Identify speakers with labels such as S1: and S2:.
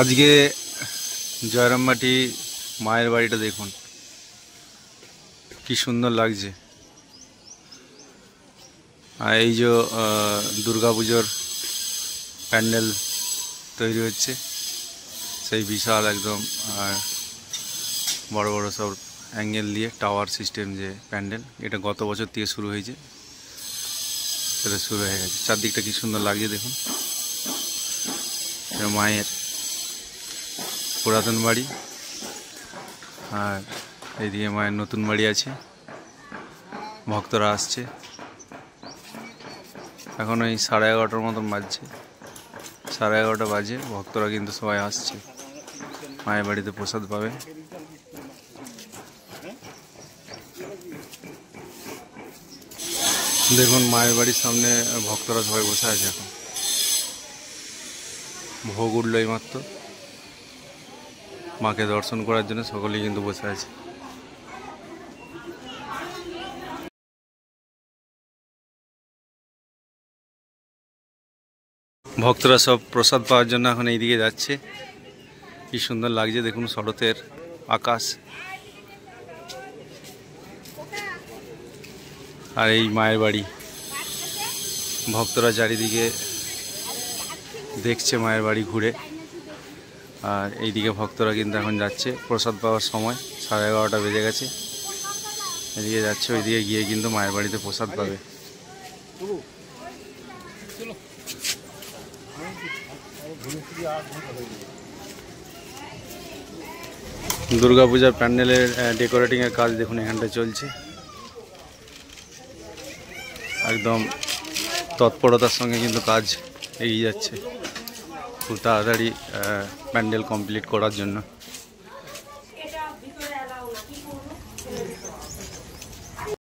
S1: আজকে জয়রামবাটি মায়ের বাড়িটা দেখুন কি সুন্দর লাগছে। আর এই যে দুর্গাপুজোর প্যান্ডেল তৈরি হচ্ছে, সেই বিশাল একদম বড় বড় সব অ্যাঙ্গেল দিয়ে টাওয়ার সিস্টেম যে প্যান্ডেল, এটা গত বছর থেকে শুরু হয়েছে, সেটা শুরু হয়ে গেছে। চারদিকটা কি সুন্দর লাগছে দেখুন। মায়ের পুরাতন বাড়ি আর এইদিকে মায়ের নতুন বাড়ি আছে। ভক্তরা আসছে, এখন ওই 11:30টার মতন বাজছে, 11:30 বাজে। ভক্তরা কিন্তু সবাই আসছে মায়ের বাড়িতে প্রসাদ পাবে। দেখুন মায়ের বাড়ির সামনে ভক্তরা সবাই বসে আছে। এখন ভোগ উঠল এইমাত্র, মাকে দর্শন করার জন্য সকলেই কিন্তু বসে আছে। ভক্তরা সব প্রসাদ পাওয়ার জন্য এখন এইদিকে যাচ্ছে। কি সুন্দর লাগছে দেখুন শরতের আকাশ। আর এই মায়ের বাড়ি, ভক্তরা চারিদিকে দেখছে মায়ের বাড়ি ঘুরে। আর এইদিকে ভক্তরা কিন্তু এখন যাচ্ছে প্রসাদ পাওয়ার সময়, 11:30 বেজে গেছে। এদিকে যাচ্ছে, ওইদিকে গিয়ে কিন্তু মায়ের বাড়িতে প্রসাদ পাবে। দুর্গাপূজার প্যান্ডেলের ডেকোরেটিংয়ের কাজ দেখুন এখানটা চলছে। একদম তৎপরতার সঙ্গে কিন্তু কাজ এগিয়ে যাচ্ছে, খুব তাড়াতাড়ি প্যান্ডেল কমপ্লিট করার জন্য।